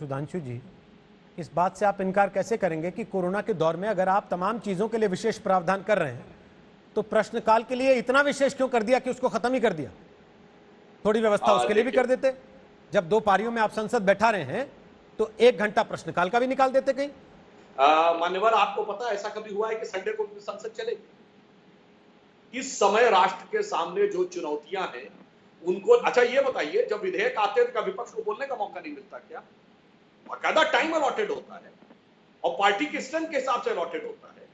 सुधांशु जी, इस बात से आप इनकार कैसे करेंगे कि कोरोना के दौर में अगर आप तमाम चीजों के लिए विशेष प्रावधान कर रहे हैं तो प्रश्नकाल के लिए इतना विशेष क्यों कर दिया कि उसको खत्म ही कर दिया? थोड़ी व्यवस्था उसके लिए भी कर देते। जब दो पारियों में आप संसद बैठा रहे हैं तो 1 घंटा प्रश्नकाल का भी निकाल देते कहीं। मान्यवर, आपको पता है ऐसा कभी हुआ है कि संडे को संसद चलेगी? इस समय राष्ट्र के सामने जो चुनौतियां हैं उनको, अच्छा ये बताइए, जब विधेयक आते हैं तो विपक्ष को बोलने का मौका नहीं मिलता क्या? बाकायदा टाइम अलॉटेड होता है और पार्टी की स्ट्रेंथ के हिसाब से अलॉटेड होता है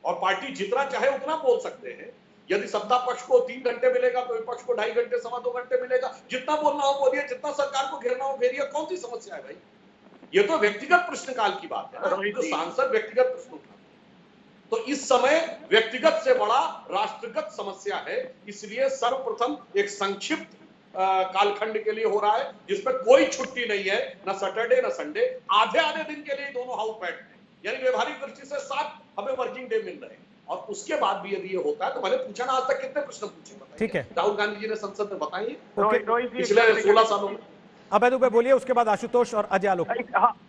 और पार्टी जितना चाहे उतना बोल सकते हैं। यदि सत्ता पक्ष को 3 घंटे मिलेगा तो विपक्ष को 2.5 घंटे, 2.25 घंटे मिलेगा। जितना बोलना हो बोलिए, जितना सरकार को घेरना हो घेरिए। कौन सी समस्या है भाई? ये तो व्यक्तिगत प्रश्नकाल की बात है ना, जो सांसद व्यक्तिगत प्रश्न उठाते हैं। तो इस समय व्यक्तिगत से बड़ा राष्ट्रगत समस्या है, इसलिए सर्वप्रथम एक संक्षिप्त कालखंड के लिए हो रहा है जिसमें कोई छुट्टी नहीं है, ना सैटरडे ना संडे। आधे आधे दिन के लिए दोनों हाउस बैठ हैं, यानी व्यवहारिक दृष्टि से 7 हमें वर्किंग डे मिल रहे हैं। और उसके बाद भी यदि ये होता है तो मैंने पूछा ना, आज तक कितने प्रश्न पूछे बताइए? ठीक है, राहुल गांधी जी ने संसद में बताइए पिछले पिछले 16 सालों में। अभय दुबे बोलिए, उसके बाद आशुतोष और अजय आलोक।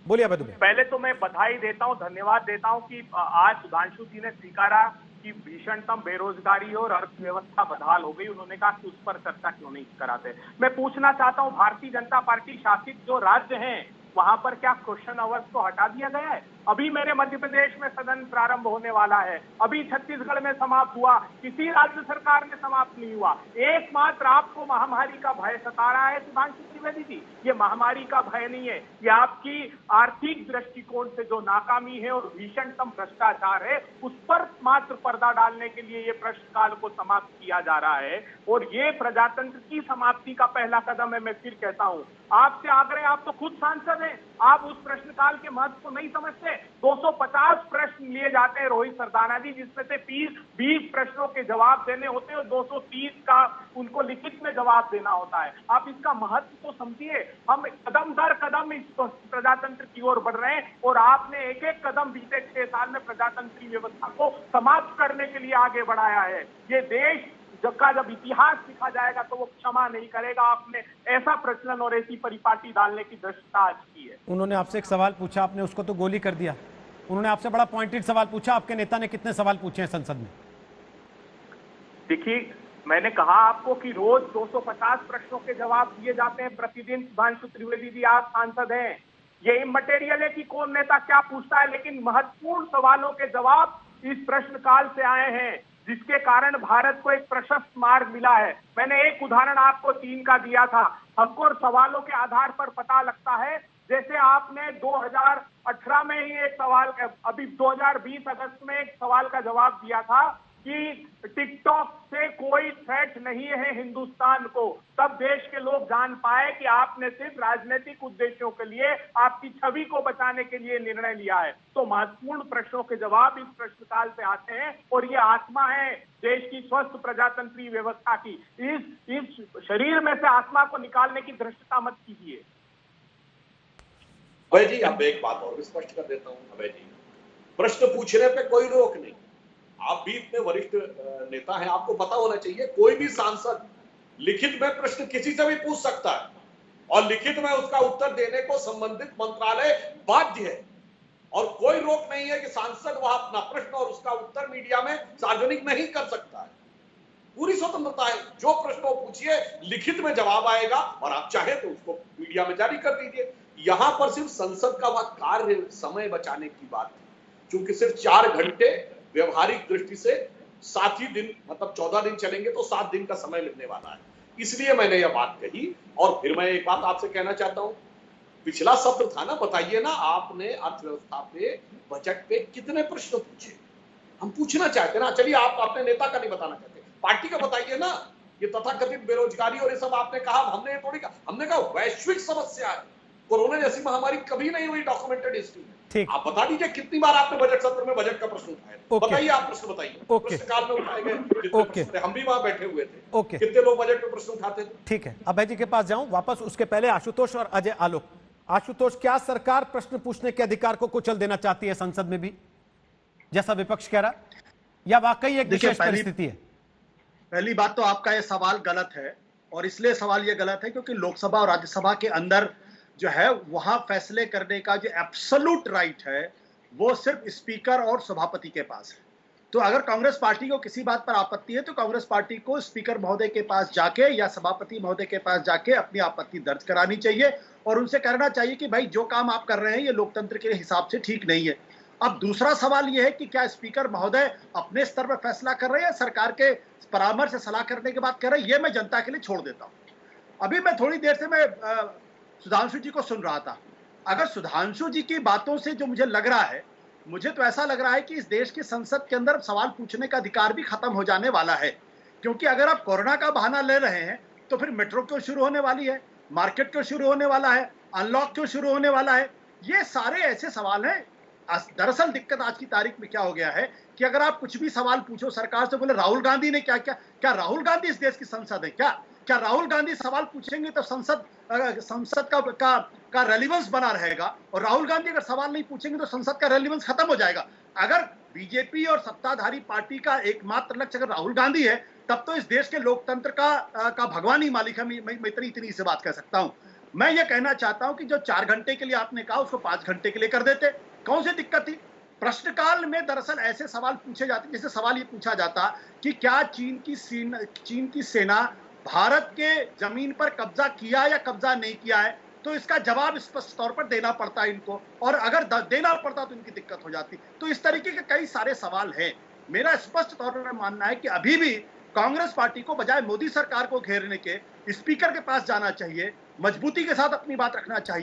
बोलिए अभय दुबे। पहले तो मैं बधाई देता हूं, धन्यवाद देता हूं कि आज सुधांशु जी ने स्वीकारा कि भीषणतम बेरोजगारी और अर्थव्यवस्था बदहाल हो गई। उन्होंने कहा कि उस पर चर्चा क्यों नहीं कराते। मैं पूछना चाहता हूं, भारतीय जनता पार्टी शासित जो राज्य हैं वहां पर क्या क्वेश्चन आवर्स को हटा दिया गया है? अभी मेरे मध्य प्रदेश में सदन प्रारंभ होने वाला है, अभी छत्तीसगढ़ में समाप्त हुआ, किसी राज्य सरकार में समाप्त नहीं हुआ। एकमात्र आपको महामारी का भय सता रहा है सुधांशु त्रिवेदी जी। ये महामारी का भय नहीं है, ये आपकी आर्थिक दृष्टिकोण से जो नाकामी है और भीषणतम भ्रष्टाचार है उस पर मात्र पर्दा डालने के लिए ये प्रश्नकाल को समाप्त किया जा रहा है। और ये प्रजातंत्र की समाप्ति का पहला कदम है। मैं फिर कहता हूं, आपसे आग्रह, आप तो खुद सांसद हैं, आप उस प्रश्नकाल के महत्व को नहीं समझते। 250 प्रश्न लिए जाते हैं रोहित सरदाना जी, जिसमें से 20 प्रश्नों के जवाब देने होते हैं और 230 का उनको लिखित में जवाब देना होता है। आप इसका महत्व तो समझिए। हम कदम दर कदम इस प्रजातंत्र की ओर बढ़ रहे हैं और आपने एक एक कदम बीते 6 साल में प्रजातंत्री व्यवस्था को समाप्त करने के लिए आगे बढ़ाया है। ये देश जब इतिहास लिखा जाएगा तो वो क्षमा नहीं करेगा। आपने ऐसा प्रचलन और ऐसी परिपाटी डालने की दृष्टता आज की है। उन्होंने आपसे एक सवाल पूछा, आपने उसको तो गोली कर दिया। उन्होंने आपसे बड़ा पॉइंटेड सवाल पूछा। आपके नेता ने कितने सवाल पूछे हैं संसद में? देखिए, मैंने कहा आपको कि रोज 250 प्रश्नों के जवाब दिए जाते हैं प्रतिदिन। सुधांशु त्रिवेदी जी, आप सांसद हैं, ये इमटेरियल है कि कौन नेता क्या पूछता है, लेकिन महत्वपूर्ण सवालों के जवाब इस प्रश्नकाल से आए हैं, जिसके कारण भारत को एक प्रशस्त मार्ग मिला है। मैंने एक उदाहरण आपको 3 का दिया था। हमको सवालों के आधार पर पता लगता है, जैसे आपने 2018 में ही एक सवाल, अभी 2020 अगस्त में एक सवाल का जवाब दिया था कि टिकटॉक से कोई थ्रेट नहीं है हिंदुस्तान को। तब देश के लोग जान पाए कि आपने सिर्फ राजनीतिक उद्देश्यों के लिए, आपकी छवि को बचाने के लिए निर्णय लिया है। तो महत्वपूर्ण प्रश्नों के जवाब इस प्रश्नकाल से आते हैं और ये आत्मा है देश की स्वस्थ प्रजातंत्री व्यवस्था की। इस शरीर में से आत्मा को निकालने की धृष्टता मत कीजिए। अभय जी, अब एक बात और स्पष्ट कर देता हूं। अभय जी, प्रश्न पूछने पे कोई रोक नहीं। आप भी इतने वरिष्ठ नेता हैं, आपको पता होना चाहिए कोई भी सांसद लिखित में प्रश्न किसी से भी पूछ सकता है और लिखित में उसका उत्तर देने को संबंधित मंत्रालय बाध्य है। और कोई रोक नहीं है कि सांसद वह अपना प्रश्न और उसका उत्तर मीडिया में सार्वजनिक नहीं कर सकता है। पूरी स्वतंत्रता है। जो प्रश्न वो पूछिए, लिखित में जवाब आएगा और आप चाहे तो उसको मीडिया में जारी कर दीजिए। यहां पर सिर्फ संसद का वह कार्य समय बचाने की बात है, क्योंकि सिर्फ 4 घंटे व्यवहारिक दृष्टि से 7 ही दिन, मतलब 14 दिन चलेंगे तो 7 दिन का समय मिलने वाला है। इसलिए मैंने यह बात कही। और फिर मैं एक बात आपसे कहना चाहता हूं, पिछला सत्र था ना, बताइए ना, आपने अर्थव्यवस्था पे, बजट पे कितने प्रश्न पूछे? हम पूछना चाहते ना। चलिए, आप अपने नेता का नहीं बताना चाहते, पार्टी का बताइए ना। ये तथाकथित बेरोजगारी और ये सब आपने कहा, हमने थोड़ी कहा। हमने कहा वैश्विक समस्या है, कोरोना जैसी महामारी कभी नहीं हुई डॉक्यूमेंटेड हिस्ट्री में। आप बता दीजिए कितनी बार आपने बजट सत्र में बजट का प्रश्न उठाया? बताइए, आप प्रश्न बताइए। प्रश्नकाल में उठाए गए, हम भी वहां बैठे हुए थे। कितने लोग बजट में प्रश्न उठाते थे? ठीक है, अभय जी के पास जाऊं वापस, उसके पहले आशुतोष और अजय आलोक। आशुतोष, क्या सरकार प्रश्न पूछने के अधिकार को कुचल देना चाहती है संसद में भी, जैसा विपक्ष कह रहा, या वाकई एक विशेष परिस्थिति है? पहली बात तो आपका यह सवाल गलत है, और इसलिए सवाल यह गलत है क्योंकि लोकसभा और राज्यसभा के अंदर जो है वहां फैसले करने का जो एब्सोल्यूट राइट है वो सिर्फ स्पीकर और सभापति के पास है। तो अगर कांग्रेस पार्टी को किसी बात पर आपत्ति है तो कांग्रेस पार्टी को स्पीकर महोदय के पास जाके या सभापति महोदय के पास जाके अपनी आपत्ति दर्ज करानी चाहिए और उनसे कहना चाहिए कि भाई जो काम आप कर रहे हैं ये लोकतंत्र के हिसाब से ठीक नहीं है। अब दूसरा सवाल यह है कि क्या स्पीकर महोदय अपने स्तर पर फैसला कर रहे हैं या सरकार के परामर्श से सलाह करने के बाद कर रहे हैं, ये मैं जनता के लिए छोड़ देता हूं। अभी मैं थोड़ी देर से मैं सुधांशु जी को सुन रहा था। अगर सुधांशु जी की बातों से जो मुझे लग रहा है, मुझे तो ऐसा लग रहा है कि इस देश की संसद के अंदर सवाल पूछने का अधिकार भी खत्म हो जाने वाला है। क्योंकि अगर आप कोरोना का बहाना ले रहे हैं तो फिर मेट्रो क्यों शुरू होने वाली है, मार्केट क्यों शुरू होने वाला है, अनलॉक क्यों शुरू होने वाला है, ये सारे ऐसे सवाल हैं। दरअसल दिक्कत आज की तारीख में क्या हो गया है कि अगर आप कुछ भी सवाल पूछो सरकार से, बोले राहुल गांधी ने क्या क्या, क्या राहुल गांधी इस देश की संसद है क्या राहुल गांधी सवाल पूछेंगे तो संसद का रेलेवेंस बना रहेगा, और राहुल गांधी अगर सवाल नहीं पूछेंगे तो संसद का रेलेवेंस खत्म हो जाएगा। अगर बीजेपी और सत्ताधारी पार्टी का एकमात्र लक्ष्य अगर राहुल गांधी है तब तो इस देश के लोकतंत्र का भगवान ही मालिक है। मैं इतनी से बात कह सकता हूं। मैं ये कहना चाहता हूं कि जो 4 घंटे के लिए आपने कहा उसको 5 घंटे के लिए कर देते, कौन सी दिक्कत थी। प्रश्नकाल में दरअसल ऐसे सवाल पूछे जाते, जैसे सवाल ये पूछा जाता कि क्या चीन की सेना भारत के जमीन पर कब्जा किया या कब्जा नहीं किया है, तो इसका जवाब स्पष्ट तौर पर देना पड़ता है इनको, और अगर देना पड़ता तो इनकी दिक्कत हो जाती। तो इस तरीके के कई सारे सवाल हैं। मेरा स्पष्ट तौर पर मानना है कि अभी भी कांग्रेस पार्टी को बजाय मोदी सरकार को घेरने के स्पीकर के पास जाना चाहिए, मजबूती के साथ अपनी बात रखना चाहिए।